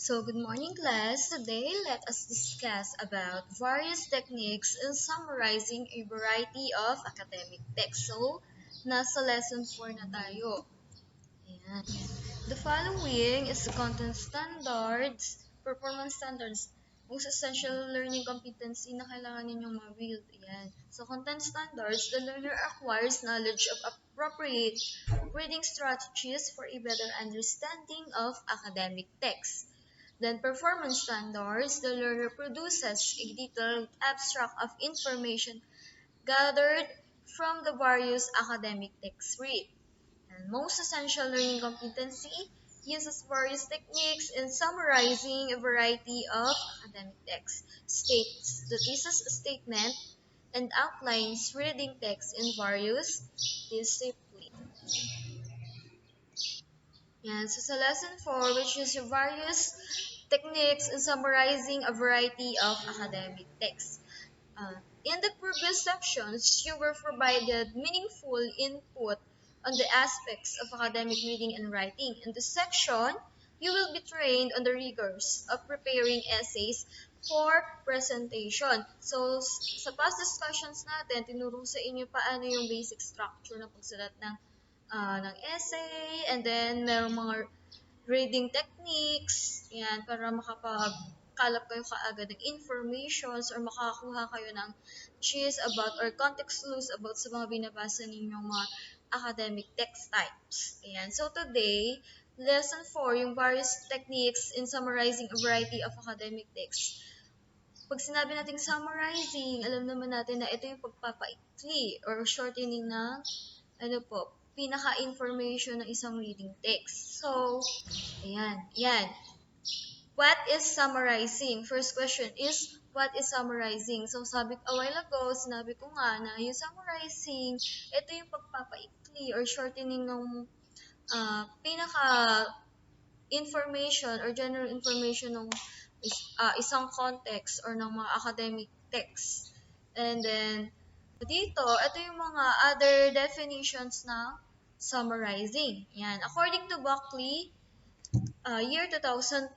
So, good morning class. Today, let us discuss about various techniques in summarizing a variety of academic texts. So, nasa lesson 4 na tayo. Ayan. The following is the content standards, performance standards, most essential learning competency na kailangan ninyong ma-build. Ayan. So, content standards, the learner acquires knowledge of appropriate reading strategies for a better understanding of academic texts. Then performance standards, the learner produces a detailed abstract of information gathered from the various academic texts read. And most essential learning competency uses various techniques in summarizing a variety of academic texts, states the thesis statement, and outlines reading text in various disciplines. Yan. So sa lesson 4, which is various techniques in summarizing a variety of academic texts. In the previous sections, you were provided meaningful input on the aspects of academic reading and writing. In this section, you will be trained on the rigors of preparing essays for presentation. So, sa past discussions natin, tinuro sa inyo paano yung basic structure ng pagsulat ng essay, and then merong mga reading techniques, yan, para makapagkalap kayo kaagad ng informations or makakuha kayo ng gist about or context clues about sa mga binabasa ninyong mga academic text types. Ayan. So today, lesson 4, yung various techniques in summarizing a variety of academic texts. Pag sinabi nating summarizing, alam naman natin na ito yung pagpapaikli or shortening ng pinaka-information ng isang reading text. So, yan. What is summarizing? First question is, what is summarizing? So, sabi a while ago, sinabi ko nga na yung summarizing, ito yung pagpapaikli or shortening ng pinaka-information or general information ng isang context or ng mga academic text. And then, dito, ito yung mga other definitions ng summarizing. Yan. According to Buckley, year 2004,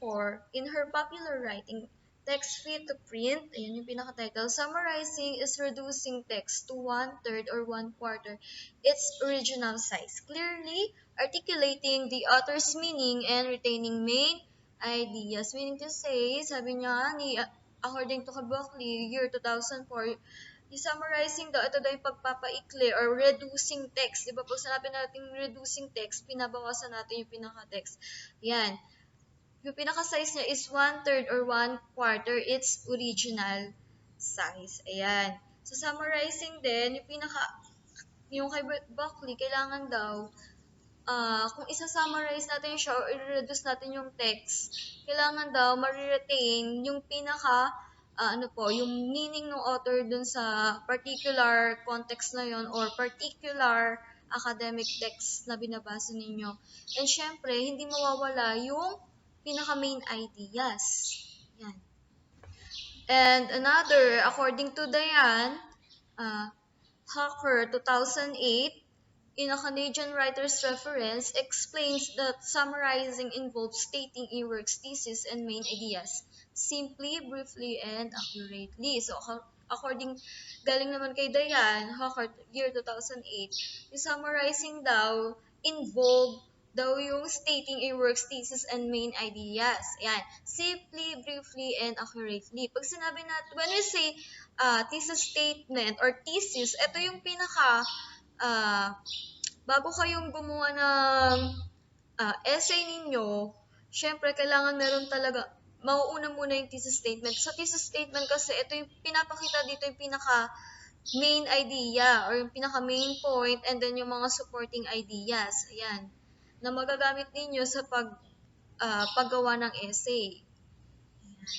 in her popular writing, Text Fit to Print, ayan yung pinaka-title, summarizing is reducing text to 1/3 or 1/4 its original size, clearly articulating the author's meaning and retaining main ideas. Meaning to say, sabi niya, according to Buckley, year 2004, yung summarizing daw, ito daw yung pagpapaikli or reducing text. Di ba pag sinabi natin reducing text, pinabawasan natin yung pinaka-text. Yan. Yung pinaka-size niya is 1/3 or 1/4 its original size. Ayan. So, summarizing din, yung kay Buckley, kailangan daw, kung isa-summarize natin siya or i-reduce natin yung text, kailangan daw ma-retain yung yung meaning ng author dun sa particular context na yon or particular academic text na binabasa ninyo. And syempre, hindi mawawala yung pinaka-main ideas. Yan. And another, according to Diane Hacker 2008, in a Canadian writer's reference, explains that summarizing involves stating a work's thesis and main ideas, simply, briefly, and accurately. So, galing naman kay Diane, Hacker, year 2008, yung summarizing daw, involve daw yung stating a work's thesis and main ideas. Ayan. Simply, briefly, and accurately. Pag sinabi natin, when we say thesis statement or thesis, ito yung bago kayong gumawa ng essay ninyo, syempre kailangan meron talaga, mauuna muna yung thesis statement. Sa thesis statement kasi, ito yung pinapakita dito yung pinaka main idea or yung pinaka main point and then yung mga supporting ideas. Ayan. Na magagamit ninyo sa paggawa ng essay. Ayan.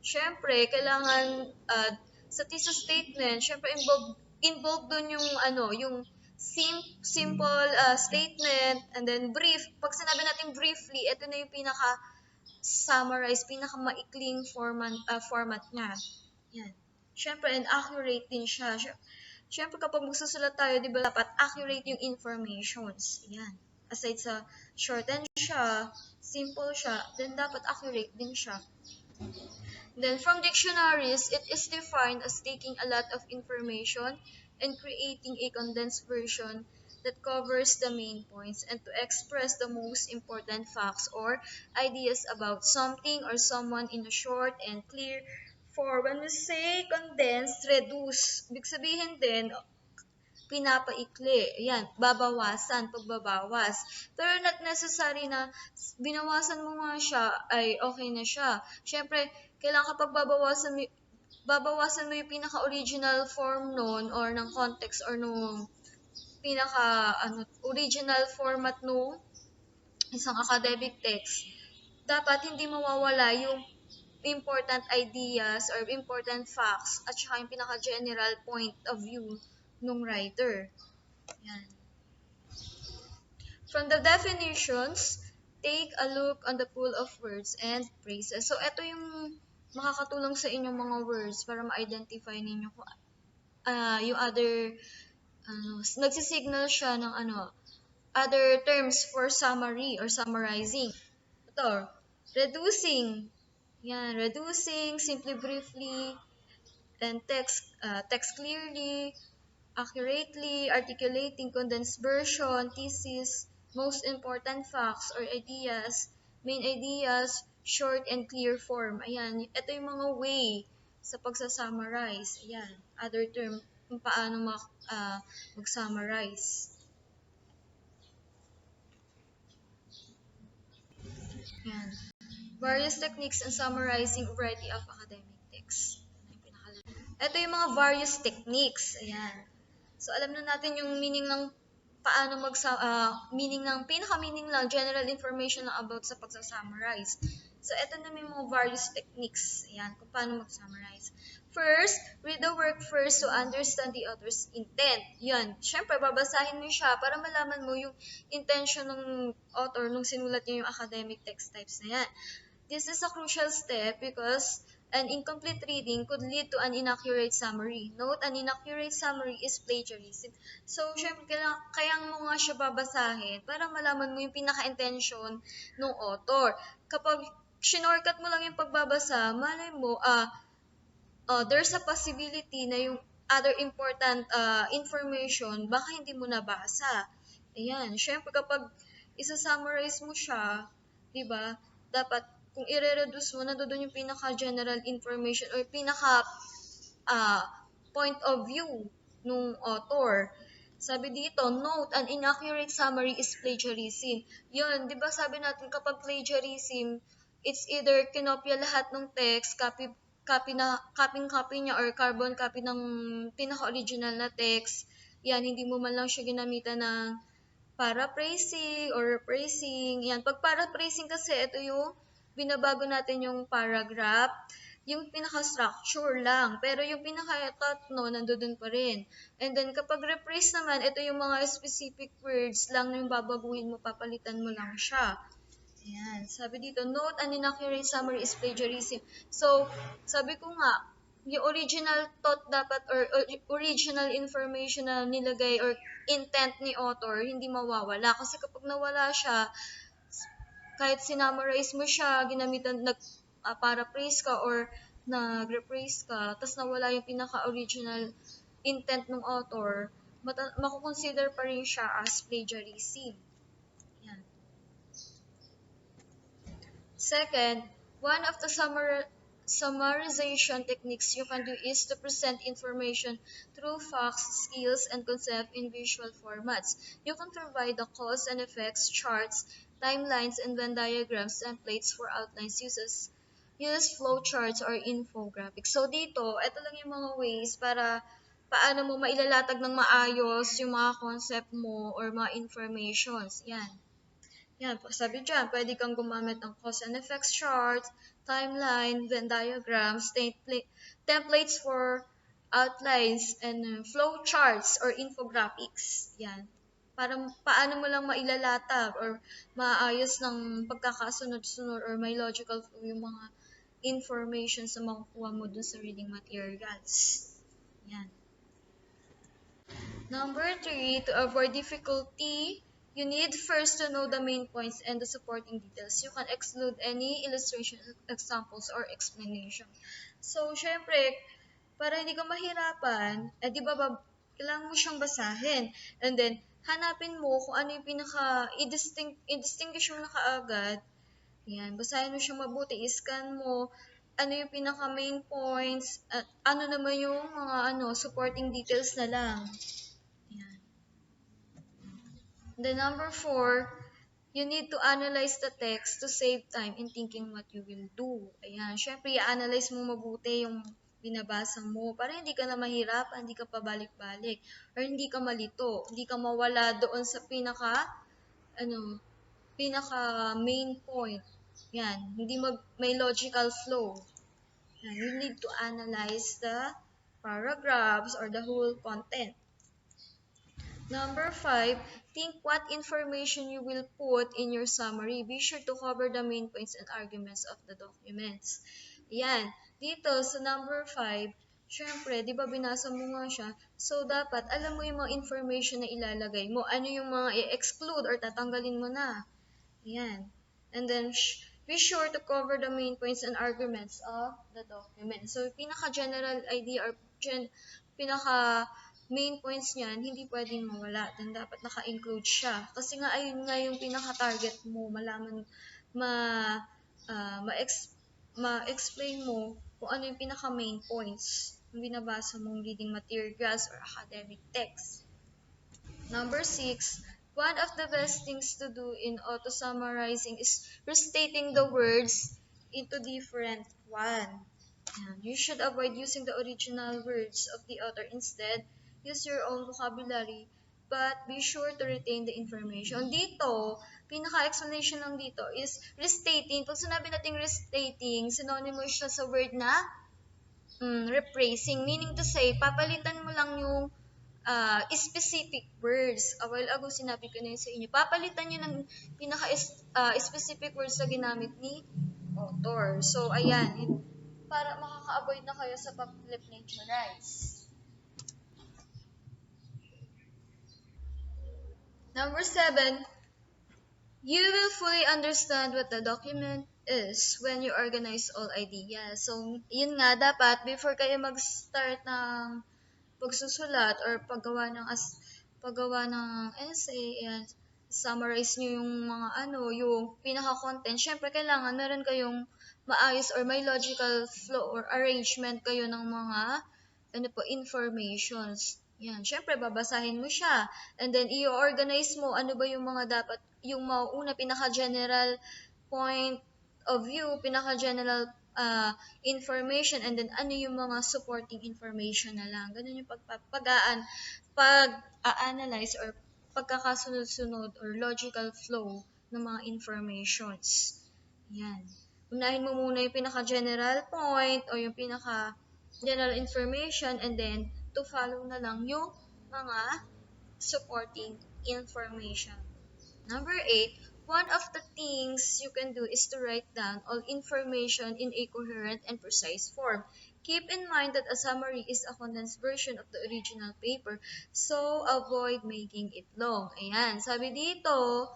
Syempre, kailangan sa thesis statement, syempre involved dun yung simple statement and then brief. Pag sinabi natin briefly, ito na yung pinaka-summarize, pinaka-maikling format niya. Yan. Syempre, and accurate din siya. Syempre, kapag magsusulat tayo, di ba, dapat accurate yung informations. Yan. Aside sa shorten siya, simple siya, then dapat accurate din siya. Then from dictionaries, it is defined as taking a lot of information and creating a condensed version that covers the main points and to express the most important facts or ideas about something or someone in a short and clear form. When we say condensed, reduce, ibig sabihin din, pinapaikli. Ayan, babawasan, pagbabawas. Pero not necessary na binawasan mo nga siya, ay okay na siya. Siyempre, kailangan kapag babawasan mo yung pinaka-original form nun or ng context or nung pinaka original format nung isang academic text, dapat hindi mawawala yung important ideas or important facts at saka yung pinaka-general point of view nung writer. Yan. From the definitions, take a look on the pool of words and phrases. So, ito yung makakatulong sa inyong mga words para ma-identify ninyo kung yung other, nagsisignal siya ng other terms for summary or summarizing. Ito, reducing. Yan, reducing, simply, briefly, and text clearly, accurately, articulating condensed version, thesis, most important facts or ideas, main ideas, short and clear form. Ayan, ito yung mga way sa pagsa-summarize. Ayan, other term kung paano mag-summarize. Ayan. Various techniques in summarizing a variety of academic texts. Ito yung mga various techniques. Ayan. So, alam na natin yung meaning ng paano meaning ng pinaka-meaning lang, general information lang about sa pagsa-summarize. So, ito na may mga various techniques. Ayan, kung paano mag-summarize. First, read the work first to understand the author's intent. Yan. Siyempre, babasahin mo siya para malaman mo yung intention ng author nung sinulat niya yung academic text types na yan. This is a crucial step because an incomplete reading could lead to an inaccurate summary. Note, an inaccurate summary is plagiarism. So, syempre, kaya mo nga siya babasahin para malaman mo yung pinaka-intention ng author. Kapag shinortcut mo lang yung pagbabasa, malay mo, there's a possibility na yung other important information, baka hindi mo nabasa. Ayan, syempre kapag isa-summarize mo siya, di ba, dapat kung i-reduce mo, nandoon yung pinaka-general information or pinaka-point of view nung author. Sabi dito, note, an inaccurate summary is plagiarism. Yun, di ba sabi natin kapag plagiarism, it's either kinopya lahat ng text, copy niya or carbon copy ng pinaka-original na text. Yan, hindi mo man lang siya ginamitan ng paraphrasing or rephrasing. Yan, pag paraphrasing kasi, ito yung binabago natin yung paragraph, yung pinaka-structure lang. Pero yung pinaka-thought, no, nandoon pa rin. And then, kapag rephrase naman, ito yung mga specific words lang na yung babaguhin mo, papalitan mo lang siya. Ayan. Sabi dito, note, an inaccurate summary is plagiarism. So, sabi ko nga, yung original thought dapat or original information na nilagay or intent ni author, hindi mawawala. Kasi kapag nawala siya, kahit sinamarize mo siya, ginamitan, paraphrase ka or nag-rephrase ka, tapos nawala yung pinaka-original intent ng author, makukonsider pa rin siya as plagiarism. Yan. Second, one of the summarization techniques you can do is to present information through facts, skills, and concept in visual formats. You can provide the cause and effects, charts, timelines, and Venn diagrams, templates for outlines, use flowcharts or infographics. So dito, ito lang yung mga ways para paano mo mailalatag ng maayos yung mga concept mo or mga informations. Yan. Yan, sabi dyan, pwede kang gumamit ng cause and effects charts, timeline, Venn diagrams, templates for outlines, and flow charts or infographics. Yan. Para paano mo lang mailalatag or maayos ng pagkakasunod-sunod or may logical flow yung mga information sa makukuha mo dun sa reading materials. Yan. Number 3, to avoid difficulty you need first to know the main points and the supporting details. You can exclude any illustration, examples, or explanation. So, syempre, para hindi ka mahirapan, di ba, kailangan mo siyang basahin. And then, hanapin mo kung ano yung i-distinguish mo na kaagad. Yan, basahin mo siya mabuti, i-scan mo, ano yung pinaka main points, at ano naman yung mga supporting details na lang. Yan. The number 4, you need to analyze the text to save time in thinking what you will do. Ayan, syempre, i-analyze mo mabuti yung binabasa mo para hindi ka na mahirapan, hindi ka pabalik-balik, or hindi ka malito, hindi ka mawala doon sa pinaka main point. Yan, hindi may logical flow. Yan, you need to analyze the paragraphs or the whole content. Number 5, think what information you will put in your summary. Be sure to cover the main points and arguments of the documents. Yan. Dito sa number 5, syempre, di ba binasa mo nga siya? So, dapat alam mo yung mga information na ilalagay mo. Ano yung mga i-exclude or tatanggalin mo na. Yan. And then, be sure to cover the main points and arguments of the document. So, pinaka-general idea or pinaka-main points niyan, hindi pwedeng mawala. Then, dapat naka-include siya. Kasi nga, ayun nga yung pinaka-target mo. Malaman, ma-explain mo kung ano yung pinaka-main points yung binabasa mong reading materials or academic text. Number 6, one of the best things to do in auto-summarizing is restating the words into different one. You should avoid using the original words of the author. Instead, use your own vocabulary, but be sure to retain the information. Dito, pinaka-explanation lang dito is restating. Pag sinabi natin restating, synonymous siya sa word na rephrasing. Meaning to say, papalitan mo lang yung specific words. A while ago, sinabi ko na yun sa inyo. Papalitan nyo ng pinaka-specific words na ginamit ni author. So, ayan. Para makaka-avoid na kayo sa pag-plagiarize. Number 7, you will fully understand what the document is when you organize all ideas. So, yun nga, dapat before kayo mag-start ng pagsusulat or paggawa ng essay, and summarize nyo yung mga yung pinaka-content. Syempre, kailangan meron kayong maayos or may logical flow or arrangement kayo ng mga informations. Yan, syempre, babasahin mo siya. And then, i-organize mo ano ba yung mga dapat, yung mauuna, pinaka-general point of view, pinaka-general information, and then ano yung mga supporting information na lang. Ganun yung pag-a-analyze or pagkakasunod-sunod or logical flow ng mga informations. Yan. Unahin mo muna yung pinaka-general point o yung pinaka-general information, and then to follow na lang yung mga supporting information. Number 8, one of the things you can do is to write down all information in a coherent and precise form. Keep in mind that a summary is a condensed version of the original paper, so avoid making it long. Ayan, sabi dito,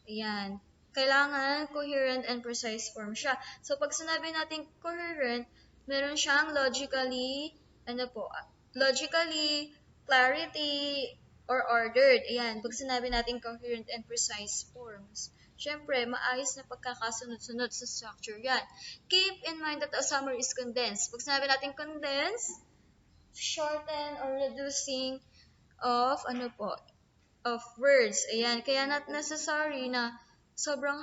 ayan, kailangan coherent and precise form siya. So, pag sinabi natin coherent, meron siyang logically, clarity, or ordered. Ayan, pag sinabi natin coherent and precise forms, syempre, maayos na pagkakasunod-sunod sa structure yan. Keep in mind that a summary is condensed. Pag sinabi natin condensed, shorten or reducing of of words. Ayan, kaya not necessary na sobrang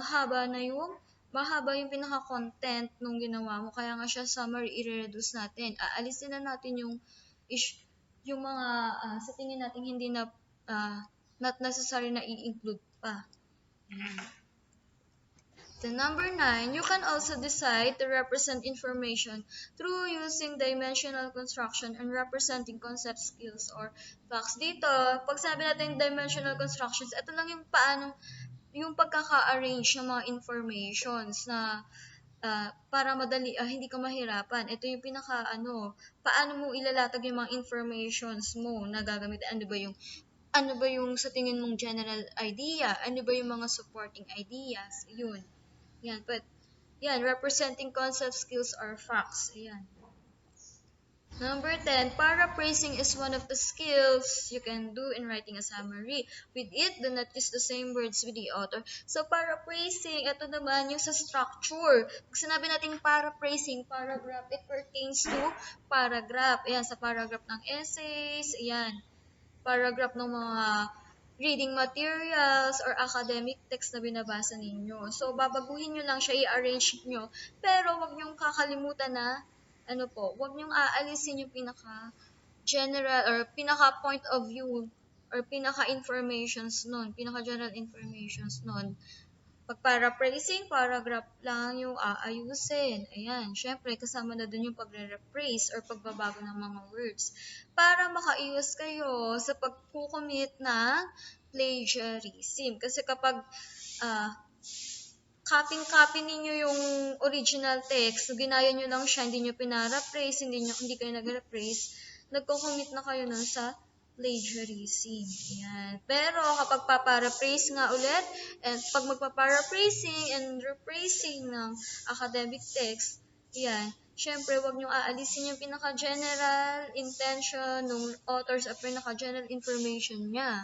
mahaba yung pinaka-content nung ginawa mo. Kaya nga siya summary, i-reduce natin. Aalisin na natin yung mga sa tingin natin hindi na not necessary na i-include pa. The number 9, you can also decide to represent information through using dimensional construction and representing concept, skills, or facts. Dito, pag sabi natin dimensional constructions, ito lang yung yung pagkaka-arrange ng mga informations na para madali, hindi ka mahirapan. Ito yung paano mo ilalatag yung mga informations mo na gagamit. Ano ba yung ano ba yung sa tingin mong general idea? Ano ba yung mga supporting ideas? Yun. Yan, but yan, representing concepts, skills, or facts. Ayan. Number 10, paraphrasing is one of the skills you can do in writing a summary. With it, do not use the same words with the author. So, paraphrasing, ito naman yung sa structure. Pag sinabi natin paraphrasing, paragraph, it pertains to paragraph. Ayan, sa paragraph ng essays, ayan. Paragraph ng mga reading materials or academic text na binabasa ninyo. So, babaguhin nyo lang siya, i-arrange nyo. Pero, wag nyong kakalimutan na, ano po, wag nyong aalisin yung pinaka general or pinaka point of view or pinaka informations nun, pinaka general informations nun. Pag paraphrasing, paragraph lang yung aayusin. Ayan, syempre kasama na dun yung pagre-rephrase or pagbabago ng mga words para makaiwas kayo sa pagkukumit ng plagiarism. Kasi kapag ah, copy-copy ninyo yung original text, so ginaya nyo lang siya, hindi nyo pinaraphrase, hindi kayo nag-rephrase, nagko-commit na kayo nun sa plagiarism. Ayan. Pero kapag paparaphrase nga ulit, and pag magpaparaphrasing and rephrasing ng academic text, ayan, syempre wag nyo aalisin yung pinaka-general intention ng authors at pinaka-general information niya.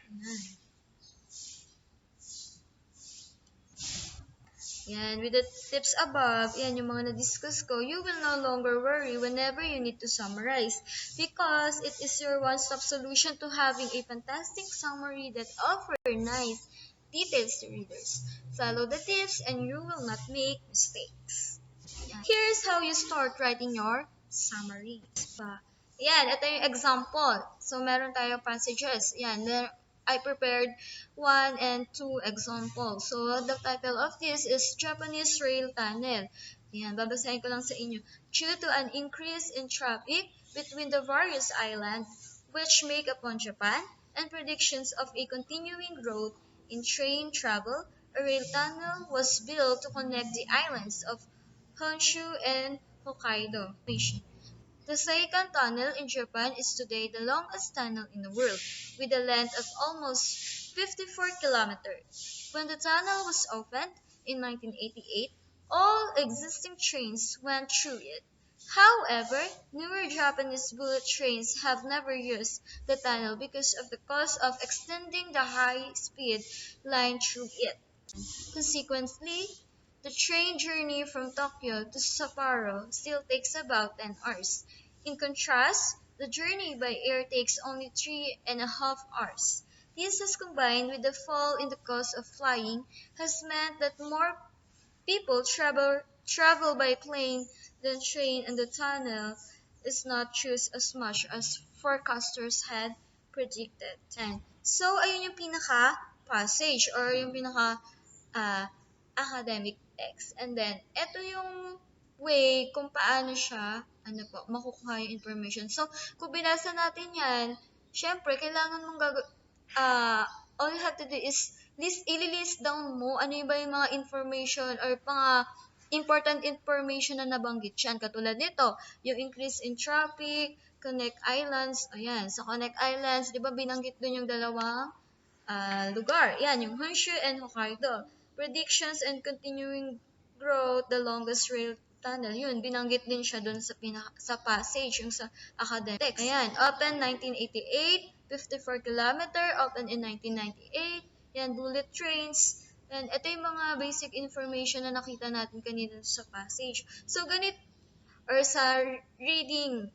Ayan. Yan, with the tips above, yan yung mga na-discuss ko, you will no longer worry whenever you need to summarize because it is your one-stop solution to having a fantastic summary that offers nice details to readers. Follow the tips and you will not make mistakes. Yan. Here's how you start writing your summary. Yan, ito yung example. So, meron tayo passages. Yan, I prepared 1 and 2 examples. So, the title of this is Japanese Rail Tunnel. Yan, babasahin ko lang sa inyo. Due to an increase in traffic between the various islands which make upon Japan and predictions of a continuing growth in train travel, a rail tunnel was built to connect the islands of Honshu and Hokkaido. The second tunnel in Japan is today the longest tunnel in the world, with a length of almost 54 kilometers. When the tunnel was opened in 1988, all existing trains went through it. However, newer Japanese bullet trains have never used the tunnel because of the cost of extending the high-speed line through it. Consequently, the train journey from Tokyo to Sapporo still takes about 10 hours. In contrast, the journey by air takes only 3.5 hours. This has combined with the fall in the cost of flying has meant that more people travel by plane than train, and the tunnel is not used as much as forecasters had predicted. And so, ayun yung pinaka-passage or yung pinaka uh, academic text. And then, ito yung way kung paano siya, makukuha yung information. So, kung binasa natin yan, syempre, kailangan mong all you have to do is ililist down mo ano ba yung mga information or mga important information na nabanggit yan. Katulad nito, yung increase in traffic, Connect Islands, ayan, sa Connect Islands, di ba binanggit dun yung dalawang lugar. Yan, yung Honshu and Hokkaido. Predictions and continuing growth, the longest rail tunnel. Yun, binanggit din siya dun sa passage, yung sa academic text. Ayan, open 1988, 54 kilometer, open in 1998. Yan, bullet trains. And ito yung mga basic information na nakita natin kanina sa passage. So, ganito, or sa reading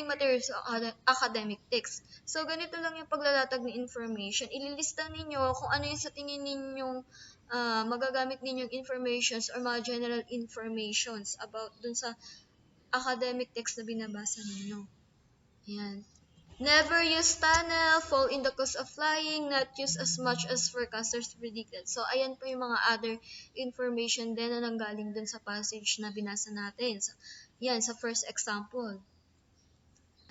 materials o academic text. So, ganito lang yung paglalatag ng information. Ililista ninyo kung ano yung sa tingin ninyong magagamit ninyong informations or mga general informations about dun sa academic text na binabasa ninyo. Ayan. Never use tunnel, fall in the cost of flying, not use as much as forecasters predicted. So, ayan po yung mga other information din na nanggaling dun sa passage na binasa natin. So, yan, sa first example.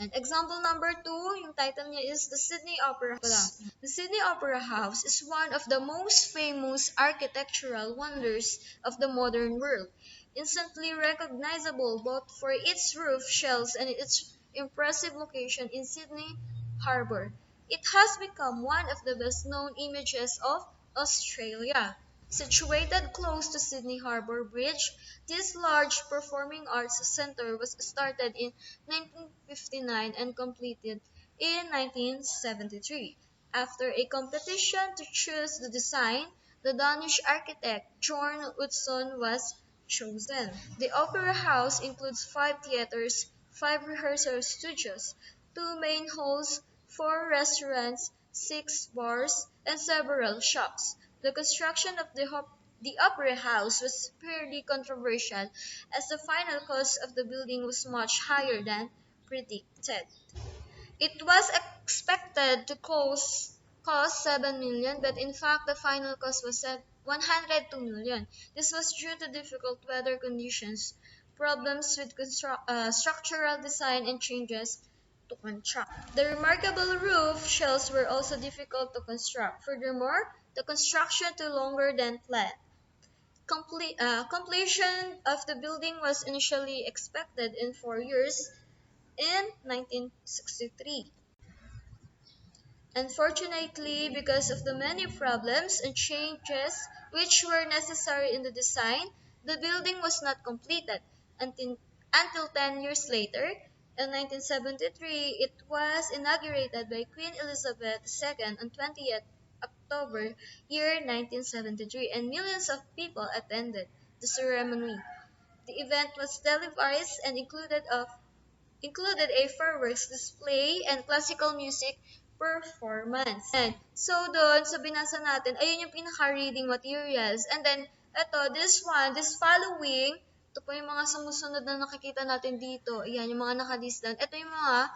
And example number 2, yung title niya is The Sydney Opera House. The Sydney Opera House is one of the most famous architectural wonders of the modern world, instantly recognizable both for its roof shells and its impressive location in Sydney Harbour. It has become one of the best-known images of Australia. Situated close to Sydney Harbour Bridge, this large performing arts centre was started in 1959 and completed in 1973. After a competition to choose the design, the Danish architect Bjorn Utzon was chosen. The opera house includes 5 theatres, 5 rehearsal studios, 2 main halls, 4 restaurants, 6 bars, and several shops. The construction of the opera house was fairly controversial as the final cost of the building was much higher than predicted. It was expected to cost 7 million, but in fact the final cost was at 102 million. This was due to difficult weather conditions, problems with structural design, and changes to contract. The remarkable roof shells were also difficult to construct. Furthermore, the construction took longer than planned. Completion of the building was initially expected in 4 years in 1963. Unfortunately, because of the many problems and changes which were necessary in the design, the building was not completed until 10 years later. In 1973, it was inaugurated by Queen Elizabeth II on 20th October year 1973, and millions of people attended the ceremony. The event was televised and included a fireworks display and classical music performance. And so doon sa binasa natin, ayun yung pinaka-reading materials. And then, this following, ito po yung mga sumusunod na nakikita natin dito. Ayan, yung mga nakalist doon. Ito yung mga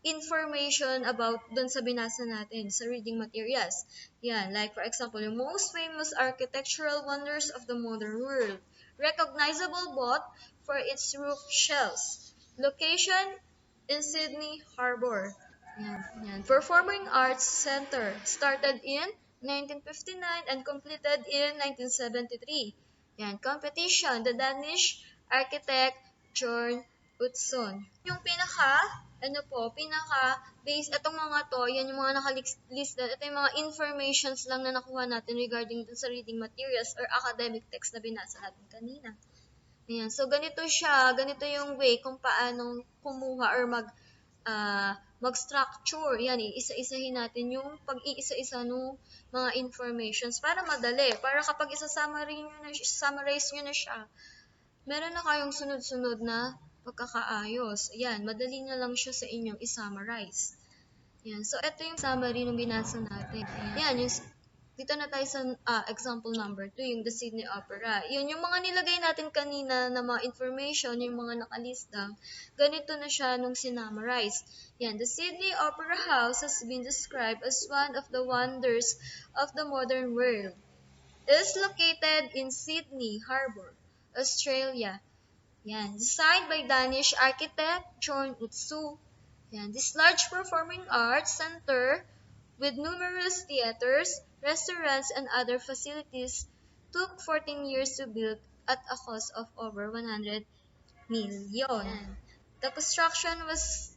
information about doon sa binasa natin, sa reading materials. Yan, like for example, yung most famous architectural wonders of the modern world. Recognizable both for its roof shells. Location in Sydney Harbour. Yan, yan. Performing Arts Center started in 1959 and completed in 1973. Yan, competition, the Danish architect Bjorn Utzon. Yung base, itong mga to, yan yung mga nakalist doon. Ito yung mga informations lang na nakuha natin regarding dun sa reading materials or academic text na binasa natin kanina. Ayan. So, ganito siya. Ganito yung way kung paano kumuha or mag-structure. Yan, iisa-isahin natin yung pag-iisa-isa ng mga informations para madali. Para kapag summarize nyo na siya, meron na kayong sunod-sunod na pagkakaayos. Ayan, madali na lang siya sa inyong i-summarize. Ayan. So, ito yung summary ng binasa natin. Ayan, dito na tayo sa example number 2, yung the Sydney Opera. Yun, yung mga nilagay natin kanina na mga information, yung mga nakalista, ganito na siya nung sinummarize. Yan, the Sydney Opera House has been described as one of the wonders of the modern world. It is located in Sydney Harbour, Australia. Yan, designed by Danish architect Bjorn Utzon. Yan, this large performing arts center with numerous theaters, restaurants, and other facilities took 14 years to build at a cost of over 100 million. The construction was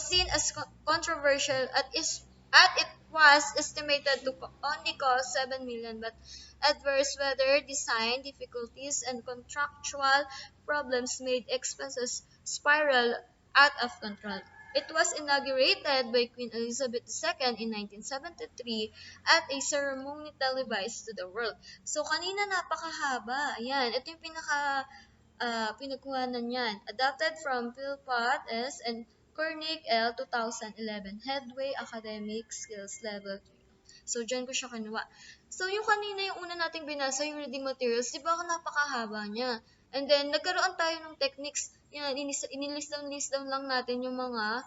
seen as controversial at it was estimated to only cost 7 million, but adverse weather, design difficulties, and contractual problems made expenses spiral out of control. It was inaugurated by Queen Elizabeth II in 1973 at a ceremony televised to the world. So, kanina napakahaba. Ayan, ito yung pinagkuhanan yan. Adapted from Philpott S. and Cornick L. 2011, Headway Academic Skills Level 3. So, dyan ko siya kinuha. So, yung kanina, yung una nating binasa, yung reading materials, di ba napakahaba niya? And then, nagkaroon tayo ng techniques. Yan, inilist down lang natin yung mga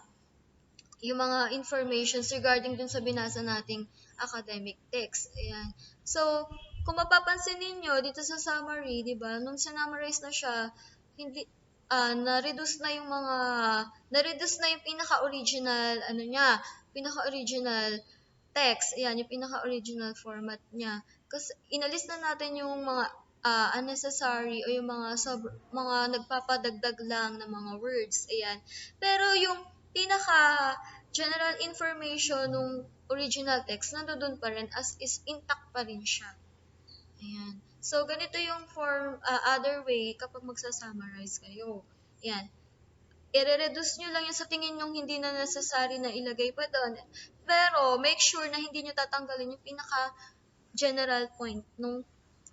informations regarding dun sa binasa nating academic text. Ayan. So, kung mapapansin ninyo, dito sa summary, di ba, nung sinummarize na siya, hindi, na-reduce na yung pinaka-original, pinaka-original text. Ayan, yung pinaka-original format niya. Kasi, inalis na natin yung mga unnecessary o yung mga nagpapadagdag lang ng mga words. Ayan. Pero yung general information nung original text, nandoon pa rin as is intact pa rin siya. Ayan. So, ganito yung other way kapag magsa-summarize kayo. Ayan. I-reduce nyo lang yung sa tingin yung hindi na necessary na ilagay pa doon. Pero, make sure na hindi nyo tatanggalin yung pinaka-general point nung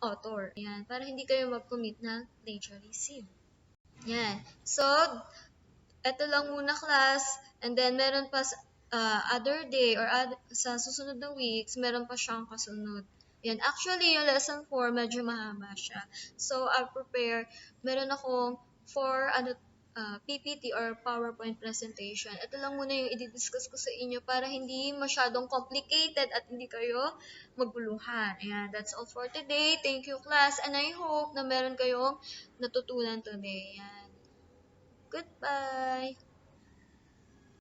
author. Ayan. Para hindi kayo mag-commit na plagiarism. Ayan. So, eto lang muna class, and then meron pa other day or sa susunod na weeks, meron pa siyang kasunod. Yan. Actually, yung lesson 4, medyo mahaba siya. So, I'll prepare, meron akong 4 PPT or PowerPoint presentation. Ito lang muna yung i-discuss ko sa inyo para hindi masyadong complicated at hindi kayo maguluhan. Ayan, that's all for today. Thank you, class. And I hope na meron kayong natutunan today. Ayan. Goodbye.